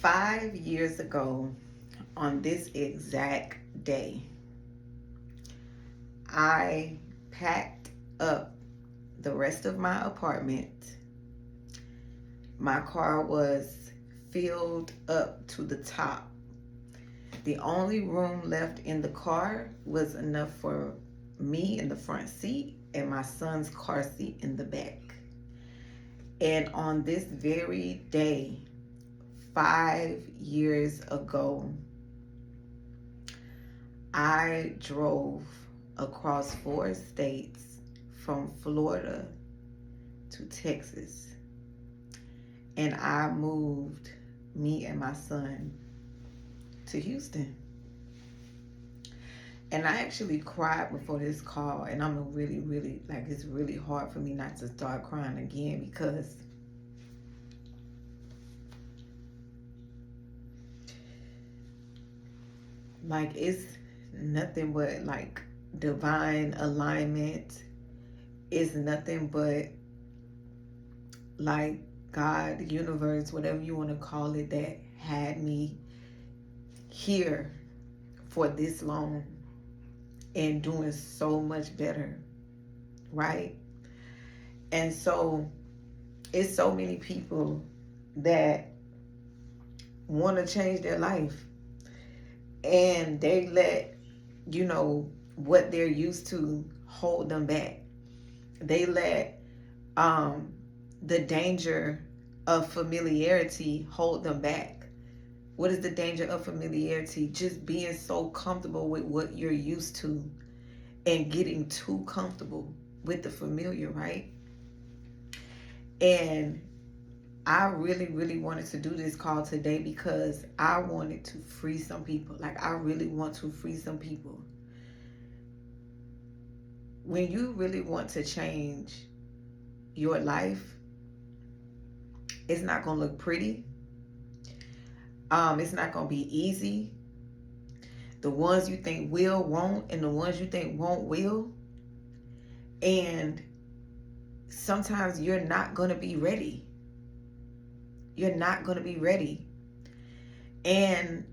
5 years ago, on this exact day, I packed up the rest of my apartment. My car was filled up to the top. The only room left in the car was enough for me in the front seat and my son's car seat in the back. And on this very day, 5 years ago, I drove across 4 states from Florida to Texas. And I moved me and my son to Houston. And I actually cried before this call, and I'm really, like, it's really hard for me not to start crying again because like it's nothing but like divine alignment. It's nothing but like God, the universe, whatever you want to call it, that had me here for this long and doing so much better, right? And so it's so many people that want to change their life, and they let, what they're used to hold them back. They let the danger of familiarity hold them back. What is the danger of familiarity? Just being so comfortable with what you're used to and getting too comfortable with the familiar, right? And I really wanted to do this call today because I wanted to free some people. Like, I really want to free some people. When you really want to change your life, it's not going to look pretty. It's not going to be easy. The ones you think will, won't, and the ones you think won't, will. And sometimes you're not going to be ready. You're not going to be ready. And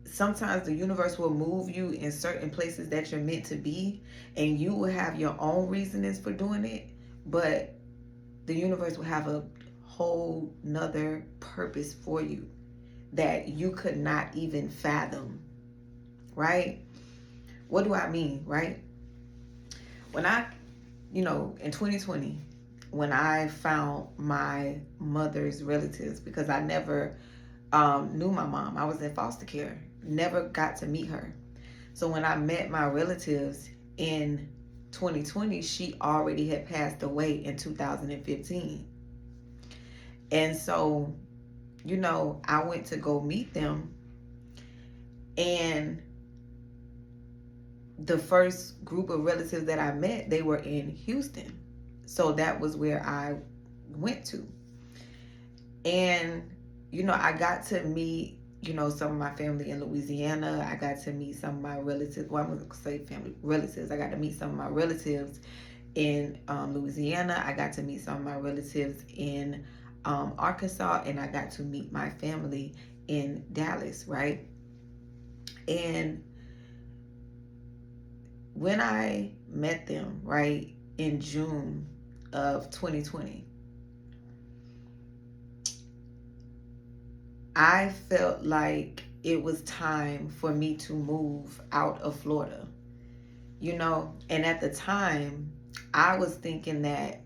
sometimes the universe will move you in certain places that you're meant to be, and you will have your own reasonings for doing it, but the universe will have a whole nother purpose for you that you could not even fathom, right? What do I mean, right? When I, in 2020, when I found my mother's relatives, because I never knew my mom. I was in foster care. Never got to meet her. So when I met my relatives in 2020, she already had passed away in 2015. And so, I went to go meet them. And the first group of relatives that I met, they were in Houston. So that was where I went to. And I got to meet, some of my family in Louisiana. I got to meet some of my relatives. Well, I'm going to say family relatives. I got to meet some of my relatives in Louisiana. I got to meet some of my relatives in Arkansas. And I got to meet my family in Dallas, right? And when I met them, right, in June of 2020, I felt like it was time for me to move out of Florida, and at the time I was thinking that,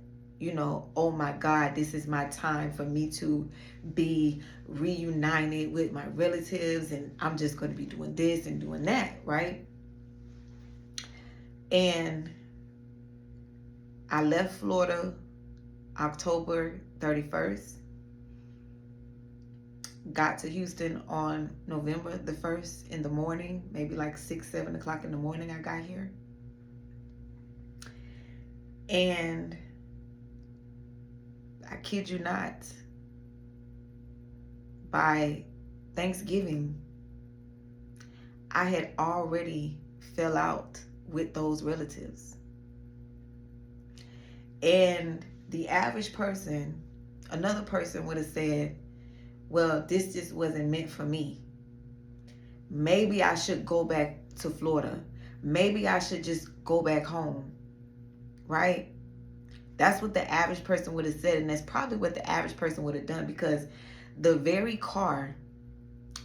oh my God, this is my time for me to be reunited with my relatives, and I'm just going to be doing this and doing that, right? And I left Florida October 31st. Got to Houston on November the 1st in the morning, maybe like 6, 7 o'clock in the morning I got here. And I kid you not, by Thanksgiving, I had already fell out with those relatives. And the average person, another person would have said, well, this just wasn't meant for me. Maybe I should go back to Florida. Maybe I should just go back home, right? That's what the average person would have said, and that's probably what the average person would have done, because the very car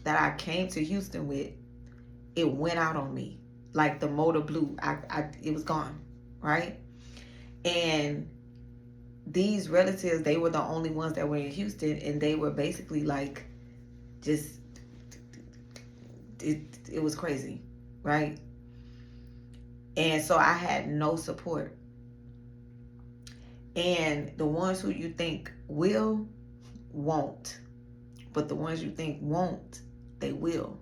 that I came to Houston with, it went out on me. Like the motor blew. It was gone, right? And these relatives, they were the only ones that were in Houston, and they were basically like, just, it was crazy, right? And so I had no support. And the ones who you think will, won't. But the ones you think won't, they will.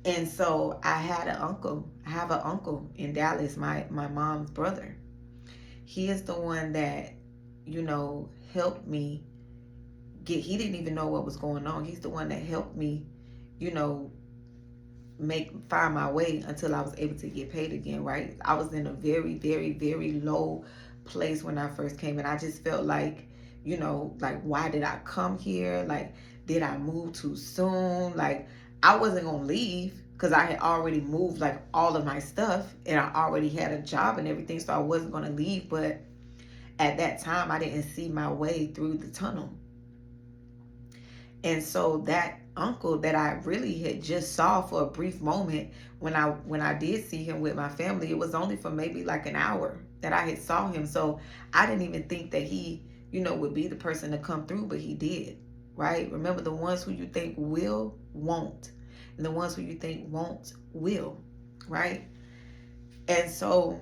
And so I had an uncle. I have an uncle in Dallas, my mom's brother. He is the one that, helped me he didn't even know what was going on. He's the one that helped me, find my way until I was able to get paid again, right? I was in a very, very, very low place when I first came, and I just felt like, like, why did I come here? Like, did I move too soon? Like, I wasn't gonna leave because I had already moved like all of my stuff, and I already had a job and everything, so I wasn't gonna leave. But at that time, I didn't see my way through the tunnel. And so that uncle that I really had just saw for a brief moment, when I did see him with my family, it was only for maybe like an hour that I had saw him. So I didn't even think that he, would be the person to come through, but he did, right? Remember, the ones who you think will, won't. And the ones who you think won't, will, right? And so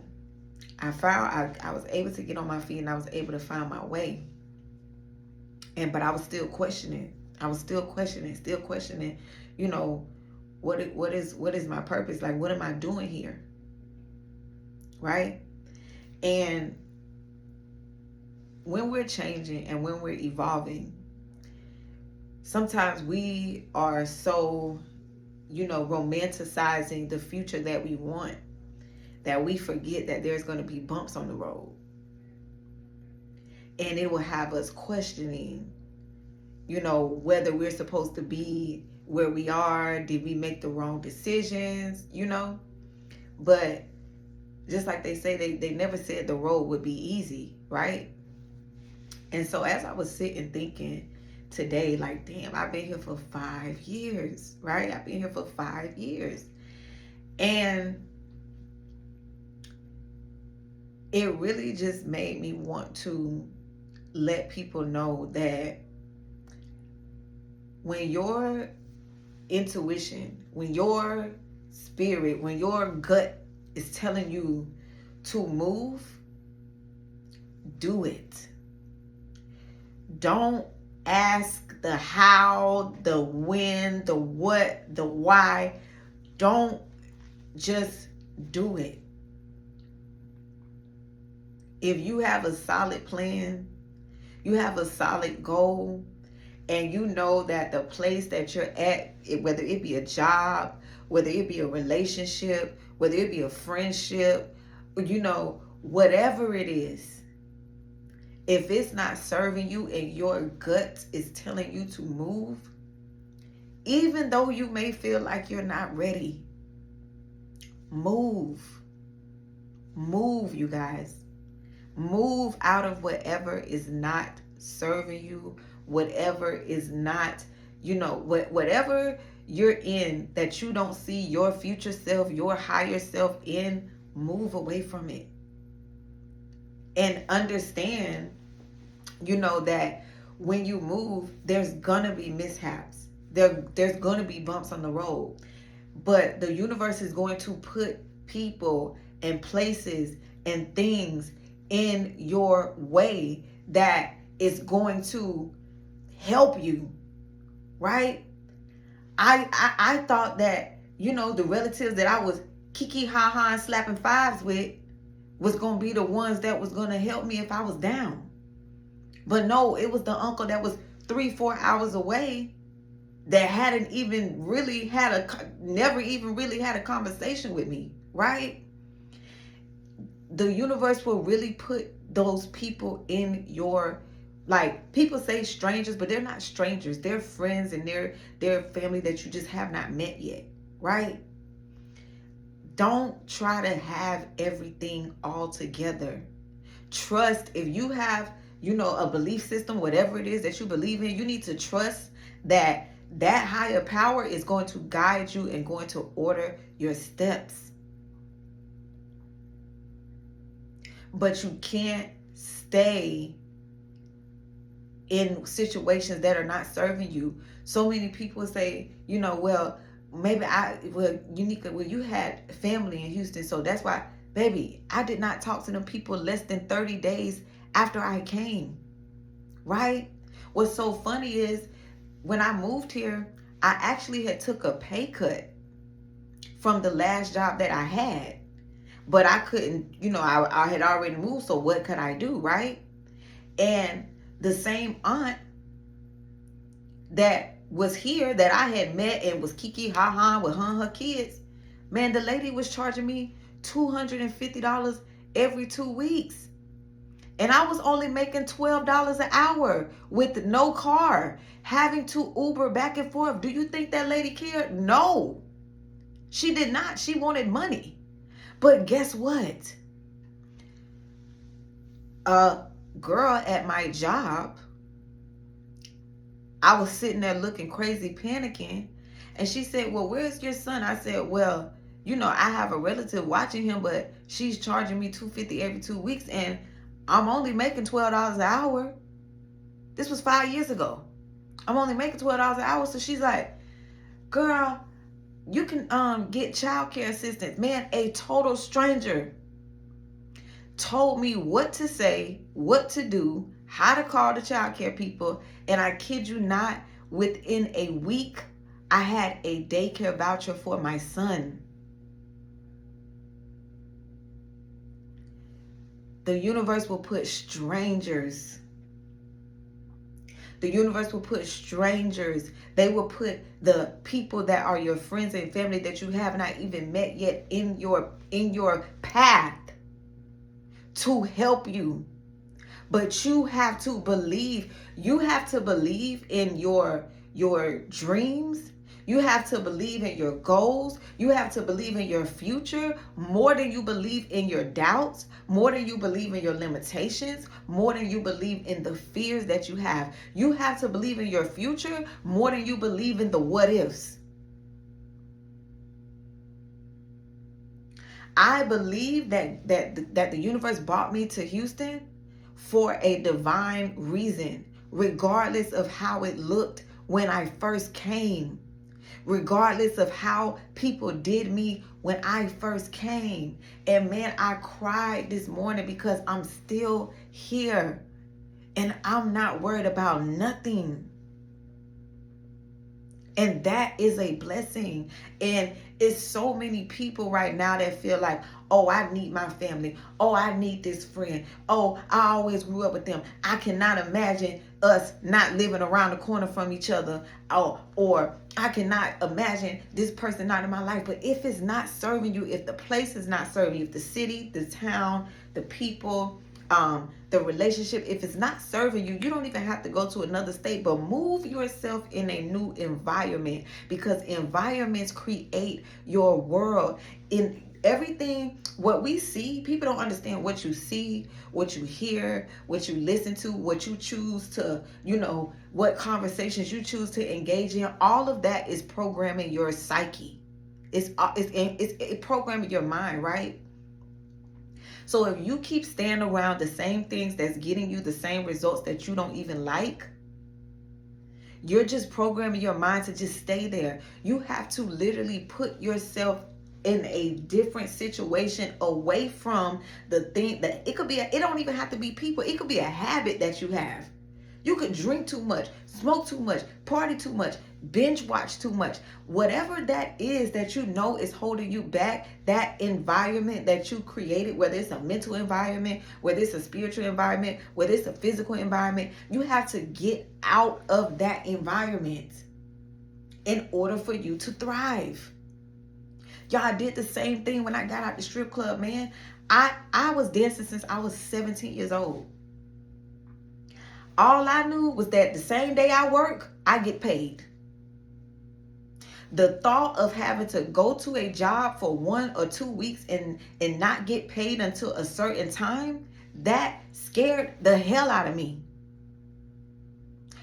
I was able to get on my feet, and I was able to find my way. But I was still questioning. Still questioning, what is my purpose? Like, what am I doing here? Right? And when we're changing and when we're evolving, sometimes we are so, romanticizing the future that we want, that we forget that there's going to be bumps on the road. And it will have us questioning, whether we're supposed to be where we are. Did we make the wrong decisions? But just like they say, they never said the road would be easy, right? And so as I was sitting thinking today, like, damn, I've been here for 5 years, right? I've been here for 5 years. And it really just made me want to let people know that when your intuition, when your spirit, when your gut is telling you to move, do it. Don't ask the how, the when, the what, the why. Don't, just do it. If you have a solid plan, you have a solid goal, and you know that the place that you're at, whether it be a job, whether it be a relationship, whether it be a friendship, whatever it is, if it's not serving you and your gut is telling you to move, even though you may feel like you're not ready, move. Move, you guys. Move out of whatever is not serving you, whatever is not, whatever you're in that you don't see your future self, your higher self in, move away from it. And understand, that when you move, there's gonna be mishaps. There's gonna be bumps on the road. But the universe is going to put people and places and things in your way that is going to help you, right? I thought that, the relatives that I was kiki ha ha and slapping fives with was going to be the ones that was going to help me if I was down. But no, it was the uncle that was 3-4 hours away that hadn't even really never even really had a conversation with me, right? The universe will really put those people in your Like, people say strangers, but they're not strangers. They're friends, and they're family that you just have not met yet, right? Don't try to have everything all together. Trust. If you have, a belief system, whatever it is that you believe in, you need to trust that that higher power is going to guide you and going to order your steps. But you can't stay in situations that are not serving you. So many people say, well, maybe Unika, well, you had family in Houston, so that's why. Baby, I did not talk to them people less than 30 days after I came, right? What's so funny is, when I moved here, I actually had took a pay cut from the last job that I had, but I couldn't, I had already moved, so what could I do, right? And the same aunt that was here that I had met and was kiki ha ha with her and her kids, man, the lady was charging me $250 every 2 weeks. And I was only making $12 an hour with no car, having to Uber back and forth. Do you think that lady cared? No, she did not. She wanted money. But guess what? A girl at my job, I was sitting there looking crazy, panicking. And she said, well, where's your son? I said, well, I have a relative watching him, but she's charging me $250 every 2 weeks. And I'm only making $12 an hour. This was 5 years ago. I'm only making $12 an hour. So she's like, girl, you can get childcare assistance. Man, a total stranger told me what to say, what to do, how to call the childcare people. And I kid you not, within a week, I had a daycare voucher for my son. The universe will put strangers. The universe will put strangers. They will put the people that are your friends and family that you have not even met yet in your path to help you. But you have to believe. You have to believe in your dreams. You have to believe in your goals. You have to believe in your future more than you believe in your doubts, more than you believe in your limitations, more than you believe in the fears that you have. You have to believe in your future more than you believe in the what ifs. I believe that the universe brought me to Houston for a divine reason, regardless of how it looked when I first came. Regardless of how people did me when I first came. And man, I cried this morning because I'm still here and I'm not worried about nothing. And that is a blessing. And it's so many people right now that feel like, oh, I need my family. Oh, I need this friend. Oh, I always grew up with them. I cannot imagine us not living around the corner from each other. Oh, or I cannot imagine this person not in my life. But if it's not serving you, if the place is not serving you, if the city, the town, the people, the relationship, if it's not serving you, you don't even have to go to another state, but move yourself in a new environment, because environments create your world. In everything, what we see, people don't understand what you see, what you hear, what you listen to, what you choose to, what conversations you choose to engage in. All of that is programming your psyche. It's programming your mind, right? So if you keep staying around the same things that's getting you the same results that you don't even like, you're just programming your mind to just stay there. You have to literally put yourself in a different situation, away from the thing that it don't even have to be people. It could be a habit that you have. You could drink too much, smoke too much, party too much, binge watch too much. Whatever that is that you know is holding you back, that environment that you created, whether it's a mental environment, whether it's a spiritual environment, whether it's a physical environment, you have to get out of that environment in order for you to thrive. Y'all, I did the same thing when I got out the strip club, man. I was dancing since I was 17 years old. All I knew was that the same day I work, I get paid. The thought of having to go to a job for 1 or 2 weeks and not get paid until a certain time, that scared the hell out of me.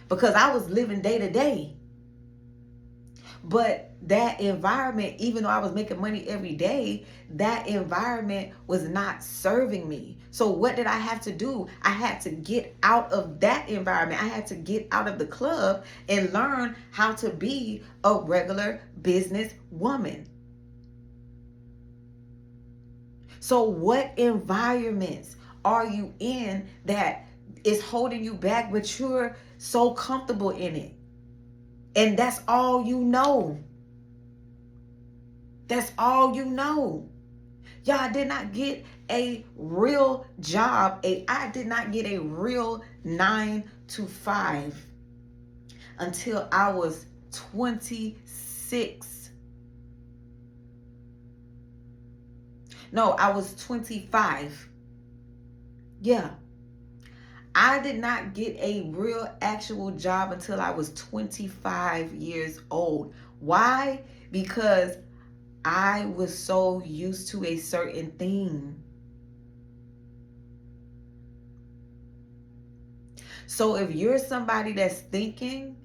Because I was living day to day. But that environment, even though I was making money every day, that environment was not serving me. So what did I have to do? I had to get out of that environment. I had to get out of the club and learn how to be a regular business woman. So what environments are you in that is holding you back, but you're so comfortable in it? And that's all you know. That's all you know. Y'all, I did not get a real job. I did not get a real 9 to 5 until I was 26. No, I was 25. Yeah. I did not get a real actual job until I was 25 years old. Why? Because I was so used to a certain thing. So if you're somebody that's thinking,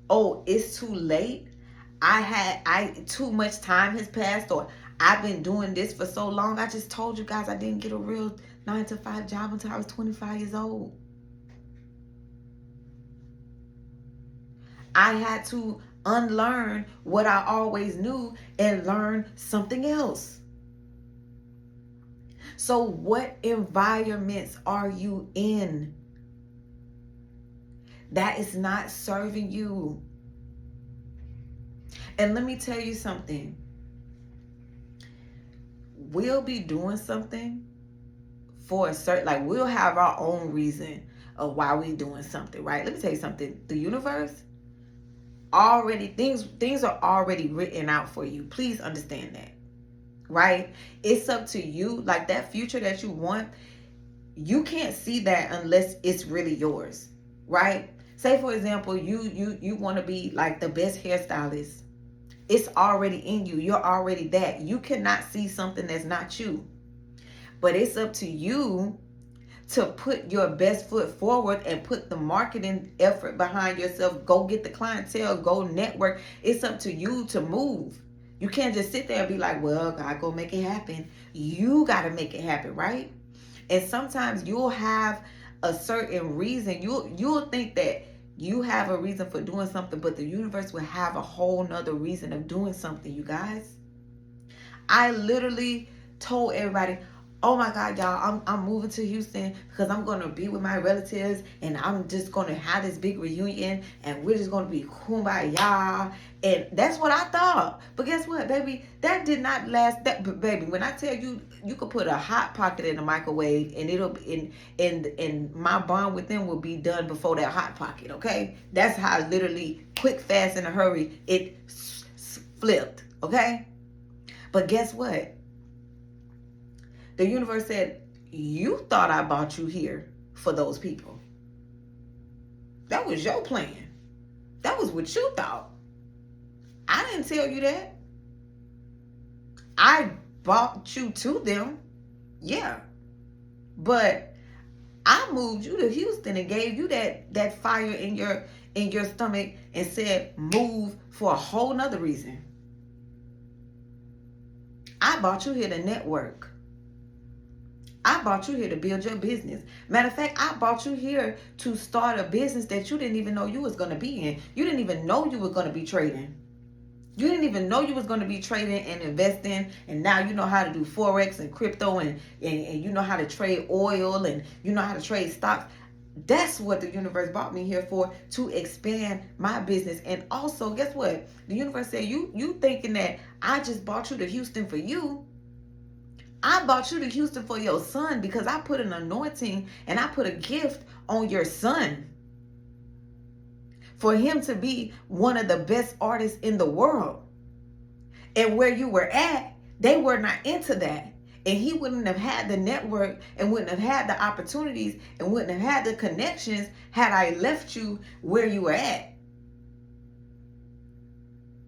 oh, it's too late, too much time has passed, or I've been doing this for so long. I just told you guys I didn't get a real 9 to 5 job until I was 25 years old. I had to unlearn what I always knew and learn something else. So what environments are you in that is not serving you? And let me tell you something. We'll be doing something for a certain, like we'll have our own reason of why we're doing something, right? Let me tell you something. The universe already, things are already written out for you. Please understand that, right? It's up to you. Like that future that you want, you can't see that unless it's really yours, right? Say for example, you want to be like the best hairstylist. It's already in you. You're already that. You cannot see something that's not you. But it's up to you to put your best foot forward and put the marketing effort behind yourself. Go get the clientele, go network. It's up to you to move. You can't just sit there and be like, well, God, go make it happen. You got to make it happen, right? And sometimes you'll have a certain reason. You'll think that you have a reason for doing something, but the universe will have a whole nother reason of doing something, you guys. I literally told everybody, oh my God, y'all, I'm moving to Houston because I'm going to be with my relatives and I'm just going to have this big reunion and we're just going to be kumbaya. And that's what I thought. But guess what, baby? That did not last. That, baby, when I tell you, you could put a hot pocket in the microwave and it'll be and my bond with them will be done before that hot pocket, okay? That's how literally quick, fast, in a hurry it flipped, okay? But guess what? The universe said, you thought I brought you here for those people. That was your plan. That was what you thought. I didn't tell you that. I brought you to them. Yeah. But I moved you to Houston and gave you that fire in your stomach and said move for a whole nother reason. I brought you here to network. I brought you here to build your business. Matter of fact, I brought you here to start a business that you didn't even know you was going to be in. You didn't even know you were going to be trading. You didn't even know you was going to be trading and investing. And now you know how to do Forex and crypto and you know how to trade oil and you know how to trade stocks. That's what the universe brought me here for, to expand my business. And also, guess what? The universe said, you thinking that I just brought you to Houston for you. I brought you to Houston for your son because I put an anointing and I put a gift on your son for him to be one of the best artists in the world. And where you were at, they were not into that. And he wouldn't have had the network and wouldn't have had the opportunities and wouldn't have had the connections had I left you where you were at.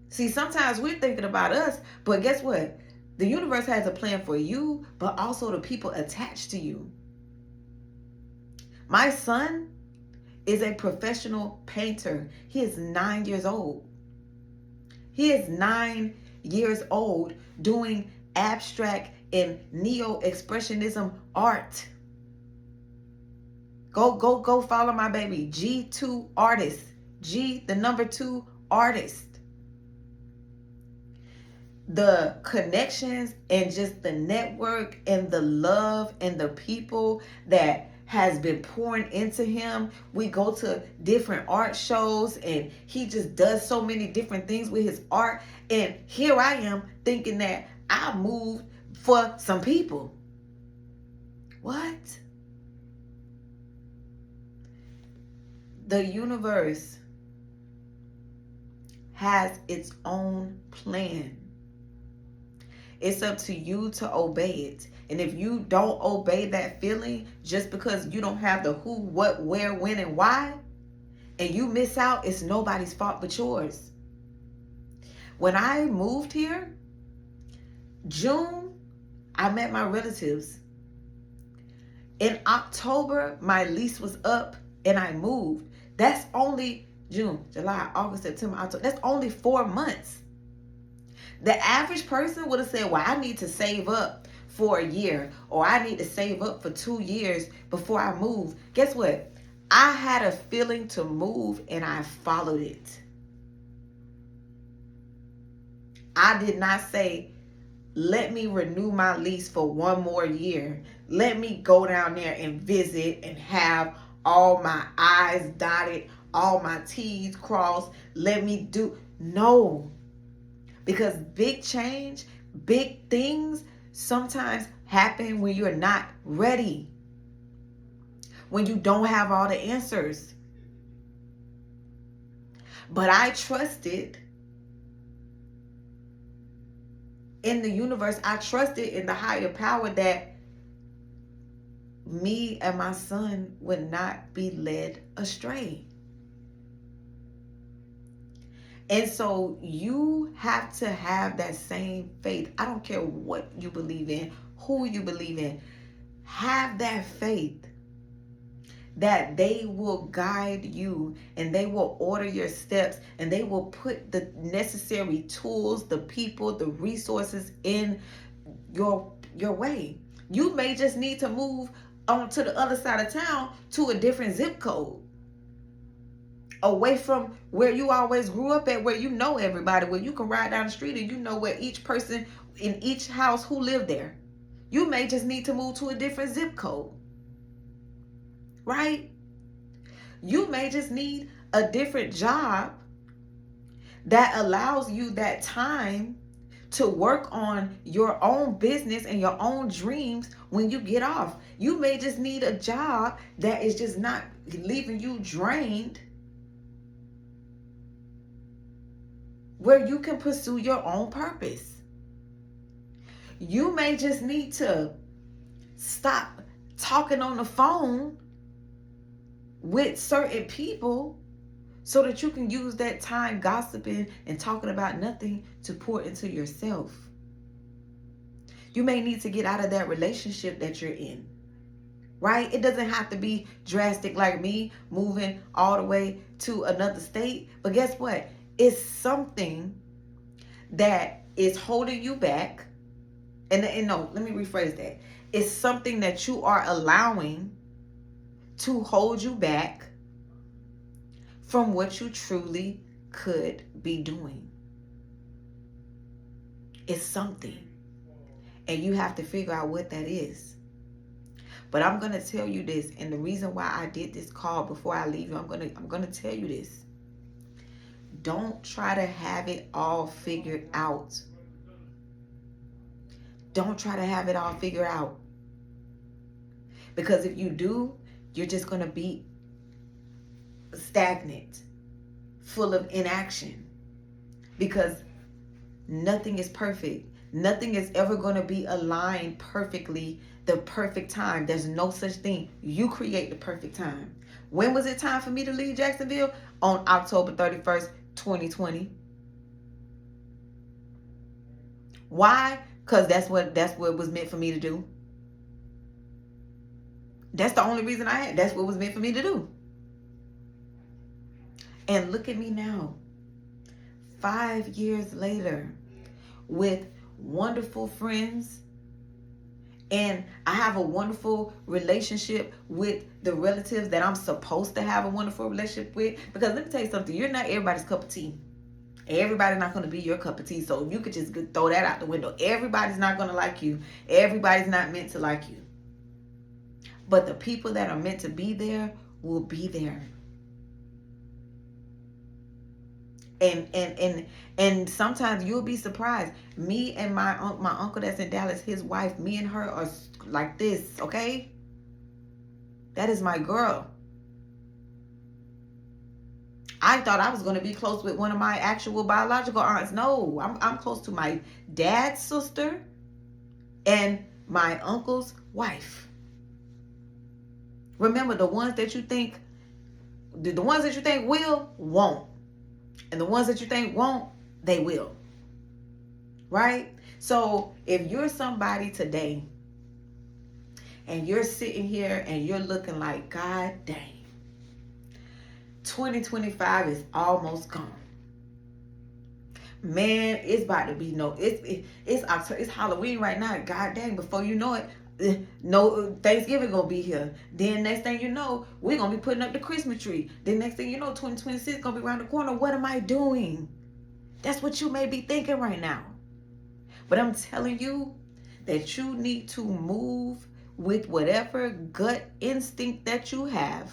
See, sometimes we're thinking about us, but guess what? The universe has a plan for you, but also the people attached to you. My son is a professional painter. He is 9 years old. He is 9 years old doing abstract and neo-expressionism art. Go follow my baby. G2 artist. G, the number 2 artist. The connections and just the network and the love and the people that has been pouring into him. We go to different art shows and he just does so many different things with his art. And here I am thinking that I moved for some people. What? The universe has its own plan. It's up to you to obey it. And if you don't obey that feeling just because you don't have the who, what, where, when, and why, and you miss out, it's nobody's fault but yours. When I moved here, June, I met my relatives. In October, my lease was up and I moved. That's only June, July, August, September, October. That's only 4 months. The average person would have said, well, I need to save up for a year, or I need to save up for 2 years before I move. Guess what? I had a feeling to move and I followed it. I did not say, let me renew my lease for 1 more year. Let me go down there and visit and have all my I's dotted, all my T's crossed. Let me do. No. Because big change, big things sometimes happen when you're not ready. When you don't have all the answers. But I trusted in the universe. I trusted in the higher power that me and my son would not be led astray. And so you have to have that same faith. I don't care what you believe in, who you believe in. Have that faith that they will guide you and they will order your steps and they will put the necessary tools, the people, the resources in your way. You may just need to move on to the other side of town to a different zip code. Away from where you always grew up at, where you know everybody, where you can ride down the street and you know where each person in each house who lived there. You may just need to move to a different zip code. Right? You may just need a different job that allows you that time to work on your own business and your own dreams when you get off. You may just need a job that is just not leaving you drained, where you can pursue your own purpose. You may just need to stop talking on the phone with certain people so that you can use that time gossiping and talking about nothing to pour into yourself. You may need to get out of that relationship that you're in, right? It doesn't have to be drastic like me moving all the way to another state. But guess what? It's something that is holding you back. And no, let me rephrase that. It's something that you are allowing to hold you back from what you truly could be doing. It's something. And you have to figure out what that is. But I'm going to tell you this. And the reason why I did this call before I leave you, I'm going to tell you this. Don't try to have it all figured out. Don't try to have it all figured out. Because if you do, you're just going to be stagnant, full of inaction. Because nothing is perfect. Nothing is ever going to be aligned perfectly, the perfect time. There's no such thing. You create the perfect time. When was it time for me to leave Jacksonville? On October 31st, 2020. Why? Because that's what was meant for me to do. That's the only reason I had. That's what was meant for me to do. And look at me now. 5 years later, with wonderful friends, and I have a wonderful relationship with the relatives that I'm supposed to have a wonderful relationship with. Because let me tell you something, you're not everybody's cup of tea. Everybody's not going to be your cup of tea. So you could just throw that out the window. Everybody's not going to like you. Everybody's not meant to like you. But the people that are meant to be there will be there. And sometimes you'll be surprised. Me and my uncle that's in Dallas, his wife, me and her are like this, okay? That is my girl. I thought I was going to be close with one of my actual biological aunts. No, I'm close to my dad's sister and my uncle's wife. Remember, the ones that you think will, won't. And the ones that you think won't, they will. Right? So if you're somebody today and you're sitting here and you're looking like, God dang, 2025 is almost gone. Man, it's about to be it's October, it's Halloween right now. God dang, before you know it, no Thanksgiving gonna be here. Then next thing you know, we're gonna be putting up the Christmas tree. Then next thing you know, 2026 gonna be around the corner. What am I doing? That's what you may be thinking right now. But I'm telling you that you need to move with whatever gut instinct that you have.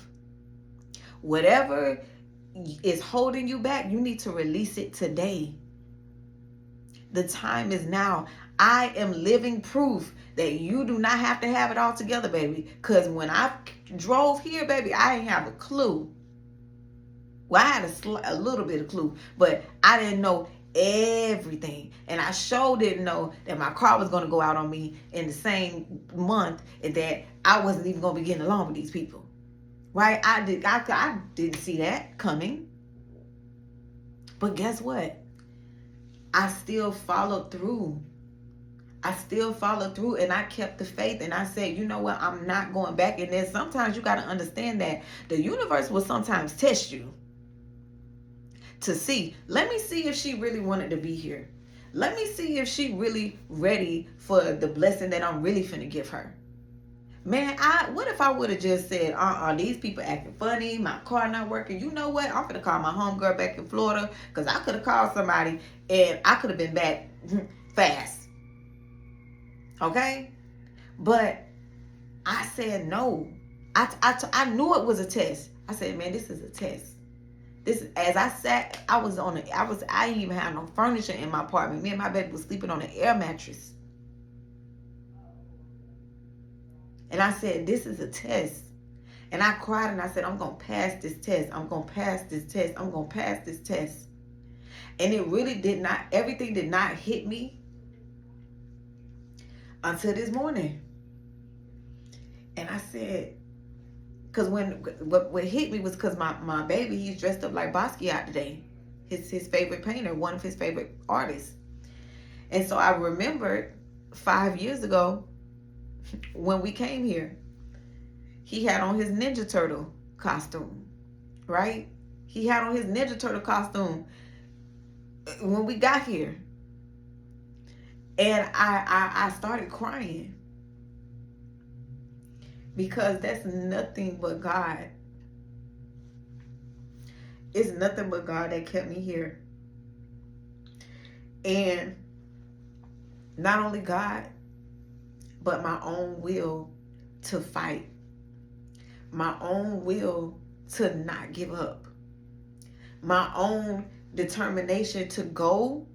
Whatever is holding you back, you need to release it today. The time is now. I am living proof that you do not have to have it all together, baby. Because when I drove here, baby, I didn't have a clue. Well, I had a little bit of clue, but I didn't know everything. And I sure didn't know that my car was going to go out on me in the same month and that I wasn't even going to be getting along with these people. Right? I didn't see that coming. But guess what? I still followed through. And I kept the faith, and I said, you know what? I'm not going back. And then sometimes you got to understand that the universe will sometimes test you to see. Let me see if she really wanted to be here. Let me see if she really ready for the blessing that I'm really finna give her. Man, what if I would have just said, these people acting funny, my car not working. You know what? I'm gonna call my homegirl back in Florida, because I could have called somebody and I could have been back fast. Okay? But I said no. I knew it was a test. I said, man, this is a test. As I sat, I didn't even have no furniture in my apartment. Me and my baby was sleeping on an air mattress. And I said, this is a test. And I cried and I said, I'm going to pass this test. I'm going to pass this test. I'm going to pass this test. And it really everything did not hit me until this morning. And I said, because what hit me was because my baby, he's dressed up like Basquiat today. His favorite painter, one of his favorite artists. And so I remembered 5 years ago when we came here, he had on his Ninja Turtle costume, right? He had on his Ninja Turtle costume when we got here. And I started crying. Because that's nothing but God. It's nothing but God that kept me here. And not only God, but my own will to fight. My own will to not give up. My own determination to go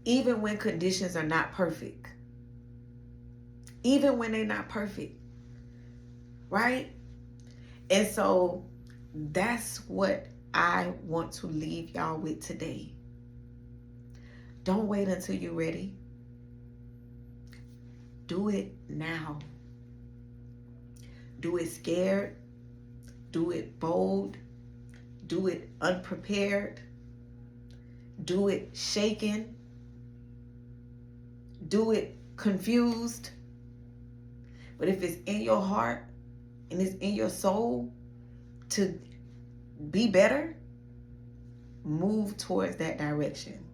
even when conditions are not perfect. Even when they're not perfect. Right? And so that's what I want to leave y'all with today. Don't wait until you're ready. Do it now. Do it scared. Do it bold. Do it unprepared. Do it shaken. Do it confused. But if it's in your heart and it's in your soul to be better, move towards that direction.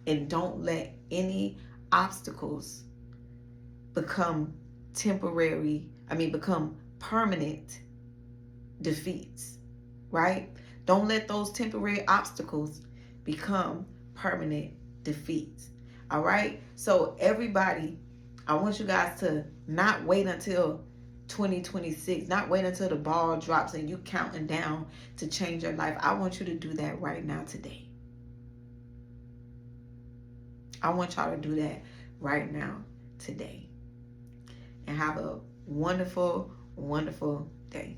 And don't let any obstacles become become permanent defeats, right? Don't let those temporary obstacles become permanent defeats. All right? So everybody, I want you guys to not wait until 2026, not wait until the ball drops and you counting down to change your life. I want you to do that right now today. I want y'all to do that right now today. And have a wonderful, wonderful day.